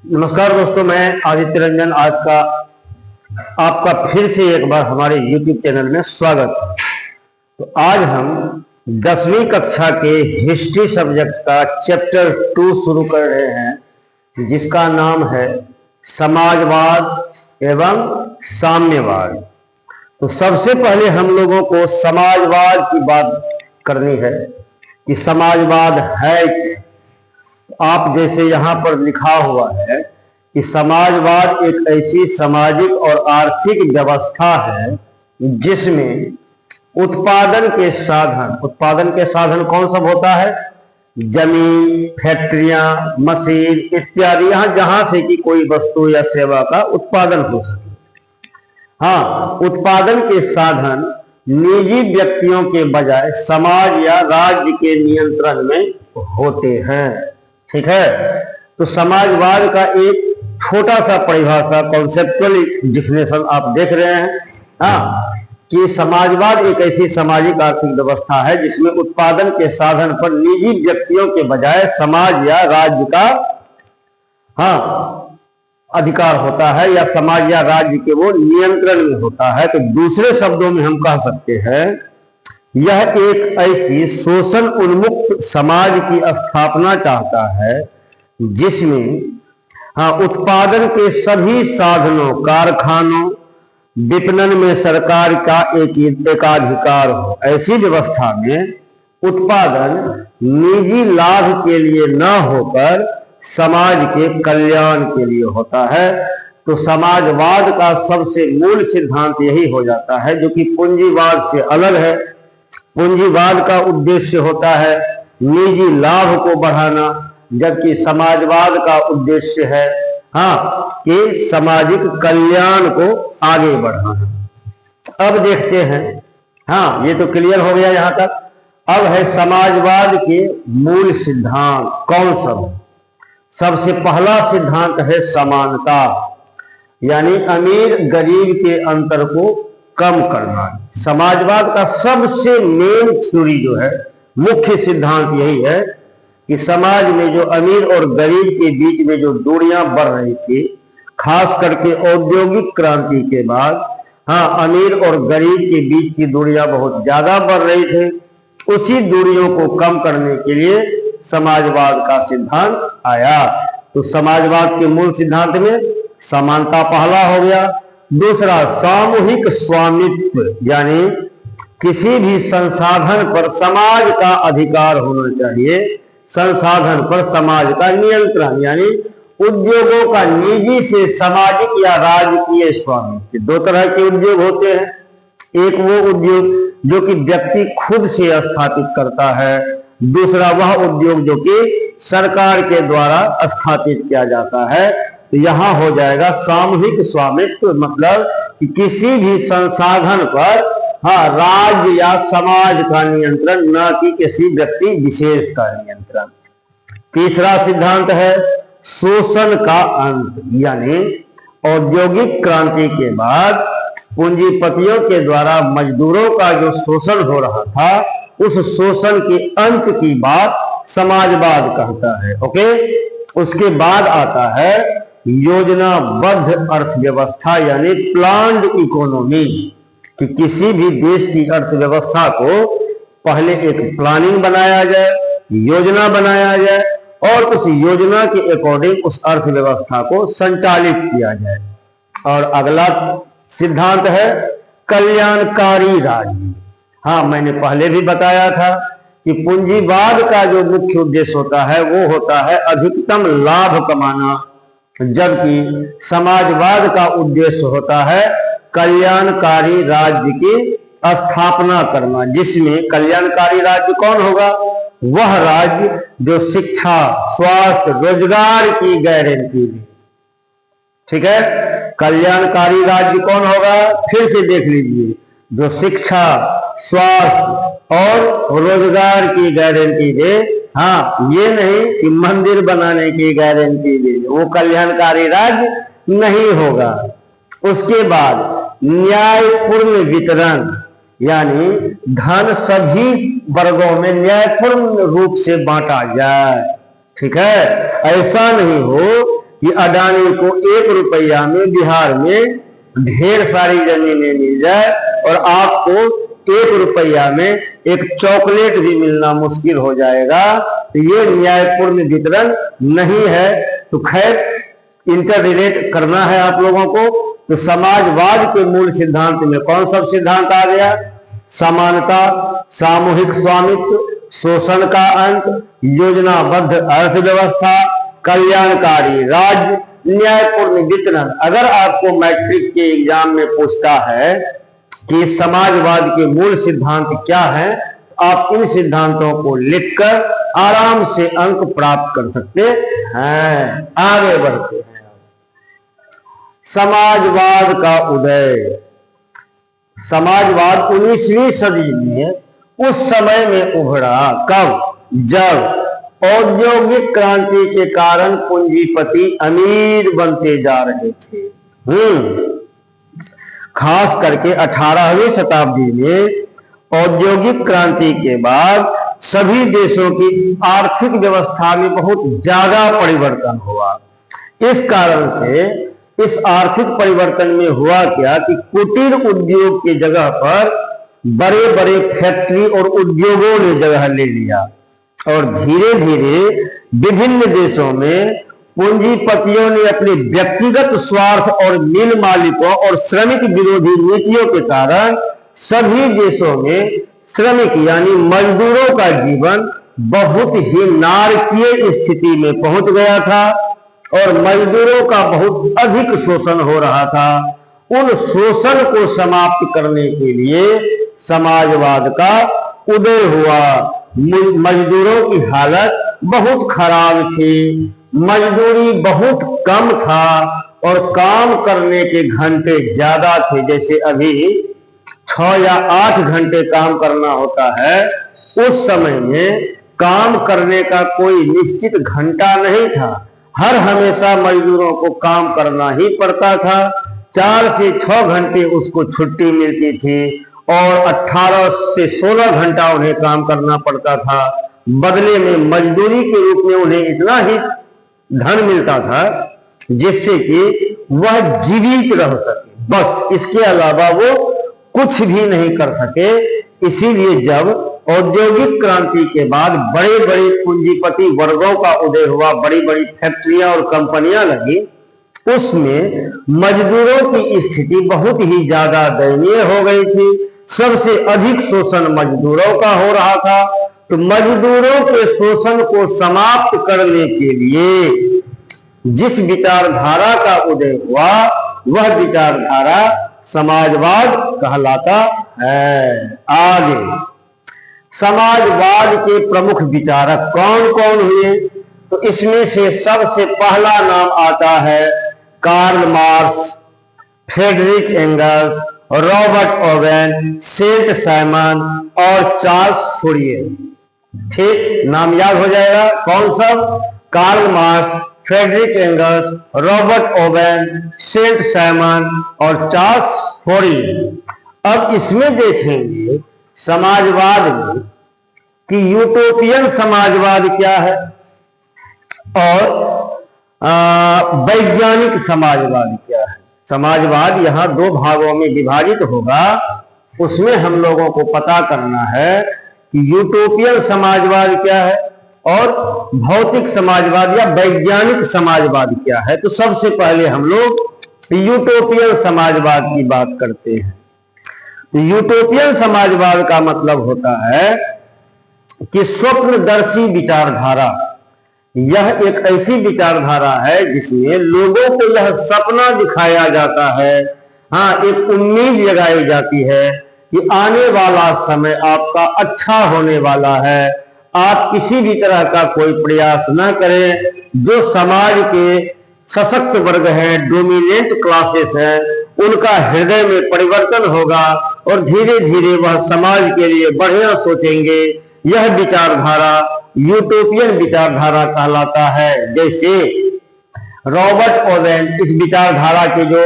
नमस्कार दोस्तों, मैं आदित्य रंजन आज का आपका फिर से एक बार हमारे YouTube चैनल में स्वागत है। तो आज हम 10वीं कक्षा के हिस्ट्री सब्जेक्ट का चैप्टर 2 शुरू कर रहे हैं, जिसका नाम है समाजवाद एवं साम्यवाद। तो सबसे पहले हम लोगों को समाजवाद की बात करनी है कि समाजवाद है क्या। आप जैसे यहाँ पर लिखा हुआ है कि समाजवाद एक ऐसी सामाजिक और आर्थिक व्यवस्था है जिसमें उत्पादन के साधन कौन सब होता है? जमीन, फैक्ट्रियां, मशीन इत्यादि, यहाँ जहां से कि कोई वस्तु या सेवा का उत्पादन हो सके। हाँ, उत्पादन के साधन निजी व्यक्तियों के बजाय समाज या राज्य के नियंत्रण में होते हैं। ठीक है, तो समाजवाद का एक छोटा सा परिभाषा, कॉन्सेप्चुअल डिफिनेशन आप देख रहे हैं। हाँ, कि समाजवाद एक ऐसी सामाजिक आर्थिक व्यवस्था है जिसमें उत्पादन के साधन पर निजी व्यक्तियों के बजाय समाज या राज्य का अधिकार होता है, या समाज या राज्य के वो नियंत्रण में होता है। तो दूसरे शब्दों में हम कह सकते हैं यह एक ऐसी शोषण उन्मुक्त समाज की स्थापना चाहता है जिसमें उत्पादन के सभी साधनों, कारखानों, विपणन में सरकार का एकाधिकार हो। ऐसी व्यवस्था में उत्पादन निजी लाभ के लिए न होकर समाज के कल्याण के लिए होता है। तो समाजवाद का सबसे मूल सिद्धांत यही हो जाता है, जो कि पूंजीवाद से अलग है। पूंजीवाद का उद्देश्य होता है निजी लाभ को बढ़ाना, जबकि समाजवाद का उद्देश्य है कि सामाजिक कल्याण को आगे बढ़ाना। अब देखते हैं, ये तो क्लियर हो गया यहां तक। अब है समाजवाद के मूल सिद्धांत कौन सब। सबसे पहला सिद्धांत है समानता, यानी अमीर गरीब के अंतर को कम करना। समाजवाद का सबसे मेन थ्योरी जो है, मुख्य सिद्धांत यही है कि समाज में जो अमीर और गरीब के बीच में जो दूरियां बढ़ रही थी, खास करके औद्योगिक क्रांति के बाद, अमीर और गरीब के बीच की दूरियां बहुत ज्यादा बढ़ रही थी। उसी दूरियों को कम करने के लिए समाजवाद का सिद्धांत आया। तो समाजवाद के मूल सिद्धांत में समानता पहला हो गया। दूसरा सामूहिक स्वामित्व, यानी किसी भी संसाधन पर समाज का अधिकार होना चाहिए। संसाधन पर समाज का नियंत्रण, यानी उद्योगों का निजी से सामाजिक या राजकीय स्वामित्व। दो तरह के उद्योग होते हैं। एक वो उद्योग जो कि व्यक्ति खुद से स्थापित करता है, दूसरा वह उद्योग जो कि सरकार के द्वारा स्थापित किया जाता है। तो यहां हो जाएगा सामूहिक स्वामित्व, मतलब कि किसी भी संसाधन पर राज्य या समाज का नियंत्रण, न कि किसी व्यक्ति विशेष का नियंत्रण। तीसरा सिद्धांत है शोषण का अंत, यानी औद्योगिक क्रांति के बाद पूंजीपतियों के द्वारा मजदूरों का जो शोषण हो रहा था, उस शोषण के अंत की बात समाजवाद कहता है। ओके, उसके बाद आता है योजनाबद्ध अर्थव्यवस्था, यानी प्लान्ड इकोनॉमी, कि किसी भी देश की अर्थव्यवस्था को पहले एक प्लानिंग बनाया जाए, योजना बनाया जाए, और उस योजना के अकॉर्डिंग उस अर्थव्यवस्था को संचालित किया जाए। और अगला सिद्धांत है कल्याणकारी राज्य। मैंने पहले भी बताया था कि पूंजीवाद का जो मुख्य उद्देश्य होता है वो होता है अधिकतम लाभ कमाना, जबकि समाजवाद का उद्देश्य होता है कल्याणकारी राज्य की स्थापना करना, जिसमें कल्याणकारी राज्य कौन होगा? वह राज्य जो शिक्षा, स्वास्थ्य, रोजगार की गारंटी दे। ठीक है, कल्याणकारी राज्य कौन होगा? फिर से देख लीजिए, जो शिक्षा, स्वास्थ्य और रोजगार की गारंटी दे। ये नहीं कि मंदिर बनाने की गारंटी दे, वो कल्याणकारी राज्य नहीं होगा। उसके बाद न्यायपूर्ण वितरण, यानी धन सभी वर्गों में न्यायपूर्ण रूप से बांटा जाए। ठीक है, ऐसा नहीं हो कि अडानी को 1 रुपया में बिहार में ढेर सारी जमीनें मिल जाए और आपको 1 रुपया में एक चॉकलेट भी मिलना मुश्किल हो जाएगा, तो ये न्यायपूर्ण वितरण नहीं है। तो खैर इंटर रिलेट करना है आप लोगों को। तो समाजवाद के मूल सिद्धांत में कौन सा सिद्धांत आ गया? समानता, सामूहिक स्वामित्व, शोषण का अंत, योजनाबद्ध अर्थव्यवस्था, कल्याणकारी राज्य, न्यायपूर्ण वितरण। अगर आपको मैट्रिक के एग्जाम में पूछता है कि समाजवाद के मूल सिद्धांत क्या है, आप इन सिद्धांतों को लिखकर आराम से अंक प्राप्त कर सकते हैं। आगे बढ़ते हैं। समाजवाद का उदय। समाजवाद 19वीं सदी में उस समय में उभरा। कब? जब औद्योगिक क्रांति के कारण पूंजीपति अमीर बनते जा रहे थे। खास करके 18वीं शताब्दी में औद्योगिक क्रांति के बाद सभी देशों की आर्थिक व्यवस्था में बहुत ज्यादा परिवर्तन हुआ। इस कारण से इस आर्थिक परिवर्तन में हुआ क्या कि कुटीर उद्योग की जगह पर बड़े बड़े फैक्ट्री और उद्योगों ने जगह ले लिया और धीरे धीरे विभिन्न देशों में पूंजीपतियों ने अपने व्यक्तिगत स्वार्थ और मिल मालिकों और श्रमिक विरोधी नीतियों के कारण सभी देशों में श्रमिक यानी मजदूरों का जीवन बहुत ही नारकीय स्थिति में पहुंच गया था और मजदूरों का बहुत अधिक शोषण हो रहा था। उन शोषण को समाप्त करने के लिए समाजवाद का उदय हुआ। मजदूरों की हालत बहुत खराब थी, मजदूरी बहुत कम था और काम करने के घंटे ज्यादा थे। जैसे अभी 6 या 8 घंटे काम करना होता है, उस समय में काम करने का कोई निश्चित घंटा नहीं था। हर हमेशा मजदूरों को काम करना ही पड़ता था। 4 से 6 घंटे उसको छुट्टी मिलती थी और 18 से 16 घंटा उन्हें काम करना पड़ता था। बदले में मजदूरी के रूप में उन्हें इतना ही धन मिलता था जिससे कि वह जीवित रह सके, बस इसके अलावा वो कुछ भी नहीं कर सके। इसीलिए जब औद्योगिक क्रांति के बाद बड़े बड़े पूंजीपति वर्गों का उदय हुआ, बड़ी बड़ी फैक्ट्रियां और कंपनियां लगी, उसमें मजदूरों की स्थिति बहुत ही ज्यादा दयनीय हो गई थी। सबसे अधिक शोषण मजदूरों का हो रहा था। तो मजदूरों के शोषण को समाप्त करने के लिए जिस विचारधारा का उदय हुआ वह विचारधारा समाजवाद कहलाता है। आगे समाजवाद के प्रमुख विचारक कौन कौन हुए? तो इसमें से सबसे पहला नाम आता है Karl Marx, Friedrich Engels, Robert Owen, Saint Simon और चार्ल्स फूरियर। ठीक, नाम याद हो जाएगा। कौन सब? Karl Marx, Friedrich Engels, Robert Owen, Saint Simon और चार्ल्स फूरियर। अब इसमें देखेंगे समाजवाद में कि यूटोपियन समाजवाद क्या है और वैज्ञानिक समाजवाद क्या है। समाजवाद यहाँ 2 भागों में विभाजित होगा। उसमें हम लोगों को पता करना है कि यूटोपियन समाजवाद क्या है और भौतिक समाजवाद या वैज्ञानिक समाजवाद क्या है। तो सबसे पहले हम लोग यूटोपियन समाजवाद की बात करते हैं। तो यूटोपियन समाजवाद का मतलब होता है कि स्वप्नदर्शी विचारधारा। यह एक ऐसी विचारधारा है जिसमें लोगों को यह सपना दिखाया जाता है, हाँ, एक उम्मीद जगाई जाती है कि आने वाला समय आपका अच्छा होने वाला है। आप किसी भी तरह का कोई प्रयास न करें। जो समाज के सशक्त वर्ग हैं, डोमिनेंट क्लासेस हैं, उनका हृदय में परिवर्तन होगा और धीरे धीरे वह समाज के लिए बढ़िया सोचेंगे। यह विचारधारा यूटोपियन विचारधारा कहलाता है। जैसे रॉबर्ट ओवेन, इस विचारधारा के जो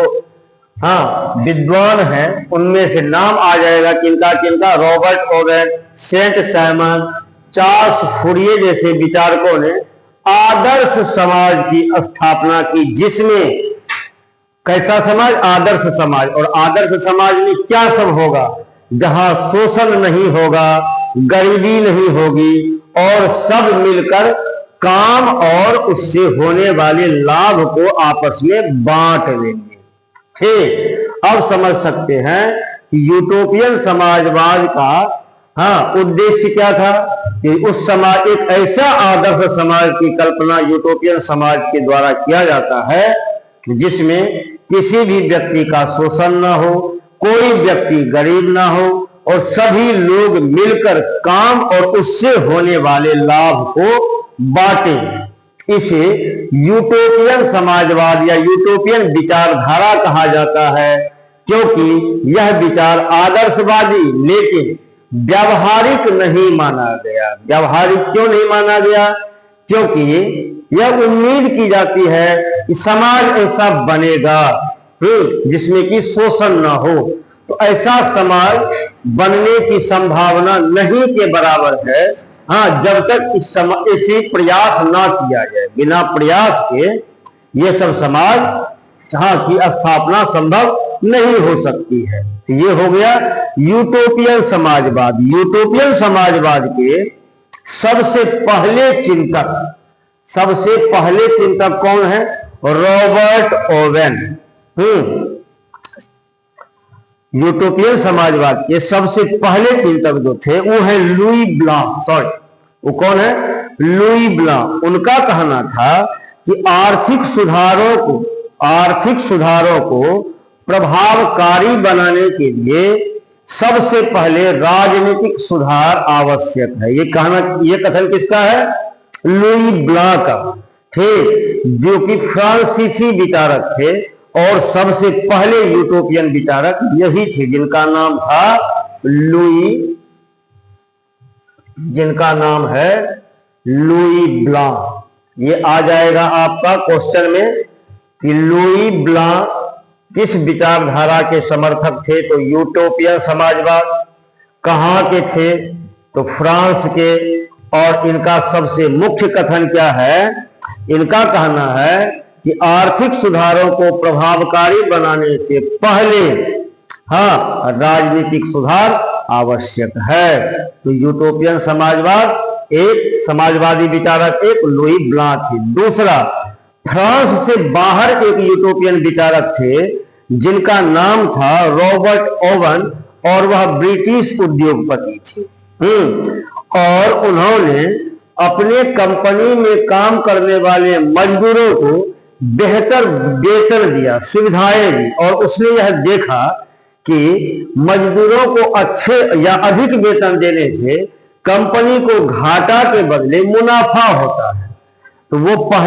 विद्वान हैं उनमें से नाम आ जाएगा किनका किनका? Robert Owen, Saint Simon, Charles Fourier जैसे विचारकों ने आदर्श समाज की स्थापना की, जिसमें कैसा समाज? आदर्श समाज। और आदर्श समाज में क्या सब होगा? जहां शोषण नहीं होगा, गरीबी नहीं होगी और सब मिलकर काम और उससे होने वाले लाभ को आपस में बांट लेंगे। ठीक, अब समझ सकते हैं कि यूटोपियन समाजवाद का उद्देश्य क्या था कि उस समाज, एक ऐसा आदर्श समाज की कल्पना यूटोपियन समाज के द्वारा किया जाता है जिसमें किसी भी व्यक्ति का शोषण ना हो, कोई व्यक्ति गरीब ना हो और सभी लोग मिलकर काम और उससे होने वाले लाभ को बांटे। इसे यूटोपियन समाजवाद या यूटोपियन विचारधारा कहा जाता है, क्योंकि यह विचार आदर्शवादी लेकिन व्यावहारिक नहीं माना गया। व्यावहारिक क्यों नहीं माना गया? क्योंकि यह उम्मीद की जाती है कि समाज ऐसा बनेगा जिसमें कि शोषण न हो, तो ऐसा समाज बनने की संभावना नहीं के बराबर है जब तक इसी प्रयास ना किया जाए। बिना प्रयास के ये सब समाज की स्थापना संभव नहीं हो सकती है। तो ये हो गया यूटोपियन समाजवाद। यूटोपियन समाजवाद के सबसे पहले चिंतक कौन है? Robert Owen. यूटोपियन समाजवाद के सबसे पहले चिंतक जो थे वो है लुई ब्लांक। वो कौन है? Louis Blanc. उनका कहना था कि आर्थिक सुधारों को प्रभावकारी बनाने के लिए सबसे पहले राजनीतिक सुधार आवश्यक है। ये कथन किसका है? लुई ब्लांक का। ठीक, जो कि फ्रांसीसी विचारक थे और सबसे पहले यूटोपियन विचारक यही थे, जिनका नाम है लुई ब्लांक। ये आ जाएगा आपका क्वेश्चन में कि लुई ब्लांक किस विचारधारा के समर्थक थे? तो यूटोपियन समाजवाद। कहां के थे? तो फ्रांस के। और इनका सबसे मुख्य कथन क्या है? इनका कहना है कि आर्थिक सुधारों को प्रभावकारी बनाने से पहले राजनीतिक सुधार आवश्यक है। तो यूटोपियन समाजवाद एक समाजवादी विचारक एक लुई ब्लांक थे। दूसरा, फ्रांस से बाहर एक यूटोपियन विचारक थे जिनका नाम था रॉबर्ट ओवन और वह ब्रिटिश उद्योगपति थे। और उन्होंने अपने कंपनी में काम करने वाले मजदूरों को बेहतर वेतन दिया, सुविधाएं दी, और उसने यह देखा कि मजदूरों को अच्छे या अधिक वेतन देने से कंपनी को घाटा के बदले मुनाफा होता है। तो वो